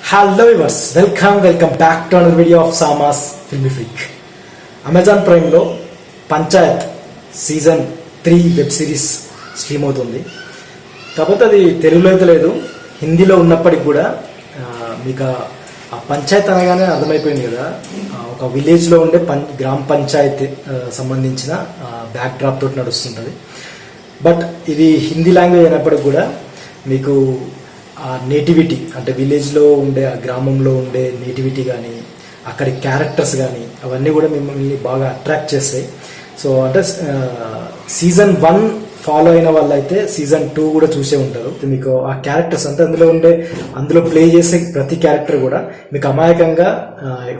Hello viewers, welcome back to another video of Sama's Filmy Freak. Amazon ప్రైమ్లో Panchayat season 3 web series stream అవుతుంది. కాకపోతే అది తెలుగులో అయితే లేదు, హిందీలో ఉన్నప్పటికి కూడా మీకు ఆ పంచాయత్ అనగానే అర్థమైపోయింది కదా, ఒక విలేజ్లో ఉండే గ్రామ పంచాయతీ సంబంధించిన బ్యాక్ డ్రాప్ తోటి నడుస్తుంటుంది. బట్ ఇది హిందీ లాంగ్వేజ్ అయినప్పటికి కూడా మీకు ఆ నేటివిటీ అంటే విలేజ్లో ఉండే ఆ గ్రామంలో ఉండే నేటివిటీ కానీ అక్కడి క్యారెక్టర్స్ కానీ అవన్నీ కూడా మిమ్మల్ని బాగా అట్రాక్ట్ చేస్తాయి. సో అంటే సీజన్ 1 ఫాలో అయిన వాళ్ళైతే సీజన్ 2 కూడా చూసే ఉంటారు. మీకు ఆ క్యారెక్టర్స్ అంటే అందులో ప్లే చేసే ప్రతి క్యారెక్టర్ కూడా మీకు అమాయకంగా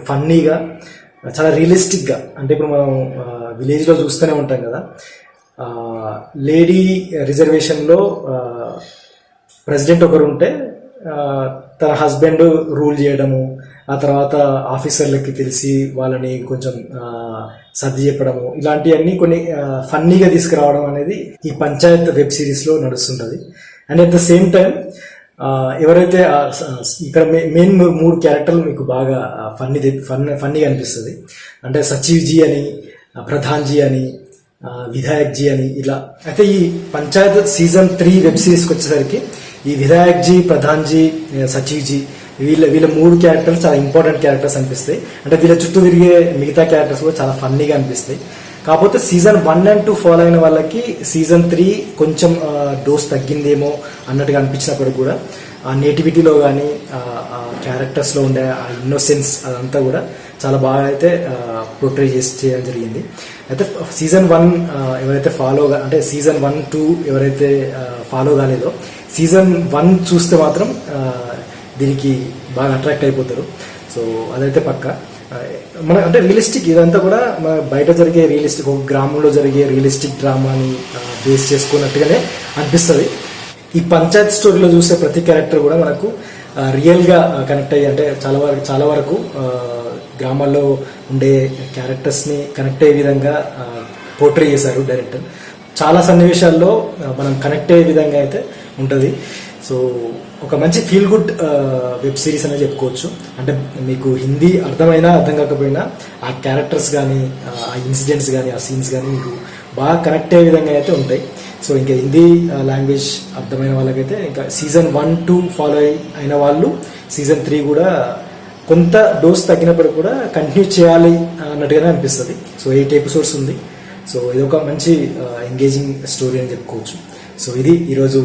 ఫన్నీగా చాలా రియలిస్టిక్గా, అంటే ఇప్పుడు మనం విలేజ్లో చూస్తూనే ఉంటాం కదా, లేడీ రిజర్వేషన్లో ప్రెసిడెంట్ ఒకరు ఉంటే తన హస్బెండ్ రూల్ చేయడము, ఆ తర్వాత ఆఫీసర్లకి తెలిసి వాళ్ళని కొంచెం సర్ది చెప్పడము, ఇలాంటివన్నీ కొన్ని ఫన్నీగా తీసుకురావడం అనేది ఈ పంచాయత్ వెబ్ సిరీస్లో నడుస్తుంటుంది. And at the same time ఎవరైతే ఇక్కడ మెయిన్ 3 క్యారెక్టర్లు మీకు బాగా ఫన్నీగా అనిపిస్తుంది. అంటే సచివ్జీ అని, ప్రధాన్జీ అని, విధాయక్ జీ అని ఇలా. అయితే ఈ పంచాయత్ సీజన్ 3 వెబ్ సిరీస్కి వచ్చేసరికి ఈ విధాయక్ జీ, ప్రధాన్ జీ, సచివ్ జీ వీళ్ళ 3 క్యారెక్టర్స్ చాలా ఇంపార్టెంట్ క్యారెక్టర్స్ అనిపిస్తాయి. అంటే వీళ్ళ చుట్టూ తిరిగే మిగతా క్యారెక్టర్స్ కూడా చాలా ఫన్నీగా అనిపిస్తాయి. కాకపోతే సీజన్ 1 and 2 ఫాలో అయిన వాళ్ళకి సీజన్ 3 కొంచెం డోస్ తగ్గిందేమో అన్నట్టుగా అనిపించినప్పటికి కూడా ఆ నేటివిటీలో కానీ ఆ క్యారెక్టర్స్లో ఉండే ఆ ఇన్నోసెన్స్ అదంతా కూడా చాలా బాగా అయితే పోర్ట్రే చేయడం జరిగింది. అయితే సీజన్ 1 ఎవరైతే అంటే సీజన్ 1, 2 ఎవరైతే ఫాలో కాలేదో సీజన్ 1 చూస్తే మాత్రం దీనికి బాగా అట్రాక్ట్ అయిపోతారు. సో అదైతే పక్క. మన అంటే రియలిస్టిక్ ఇదంతా కూడా మన బయట జరిగే రియలిస్టిక్, ఒక గ్రామంలో జరిగే రియలిస్టిక్ డ్రామాని బేస్ చేసుకున్నట్టుగానే అనిపిస్తుంది. ఈ పంచాయత్ స్టోరీలో చూసే ప్రతి క్యారెక్టర్ కూడా మనకు రియల్గా కనెక్ట్ అయ్యి, అంటే చాలా వరకు గ్రామాల్లో ఉండే క్యారెక్టర్స్ని కనెక్ట్ అయ్యే విధంగా పోర్ట్రే చేశారు డైరెక్టర్. చాలా సన్నివేశాల్లో మనం కనెక్ట్ అయ్యే విధంగా అయితే ఉంటుంది. సో ఒక మంచి ఫీల్ గుడ్ వెబ్ సిరీస్ అనేది చెప్పుకోవచ్చు. అంటే మీకు హిందీ అర్థమైనా అర్థం కాకపోయినా ఆ క్యారెక్టర్స్ కానీ, ఆ ఇన్సిడెంట్స్ కానీ, ఆ సీన్స్ కానీ మీకు బాగా కనెక్ట్ అయ్యే విధంగా అయితే ఉంటాయి. సో ఇంకా హిందీ లాంగ్వేజ్ అర్థమైన వాళ్ళకైతే ఇంకా సీజన్ 1, 2 ఫాలో అయిన వాళ్ళు సీజన్ 3 కూడా కొంత డోస్ తగ్గినప్పుడు కూడా కంటిన్యూ చేయాలి అన్నట్టుగానే అనిపిస్తుంది. సో 8 ఎపిసోడ్స్ ఉంది. సో ఇది ఒక మంచి ఎంగేజింగ్ స్టోరీ అని చెప్పుకోవచ్చు. సో ఇది ఈరోజు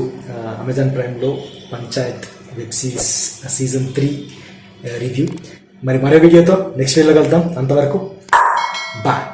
అమెజాన్ ప్రైమ్లో Panchayat web series season 3 review. మరో వీడియోతో నెక్స్ట్ వీడియోలో కలుద్దాం. అంతవరకు బాయ్.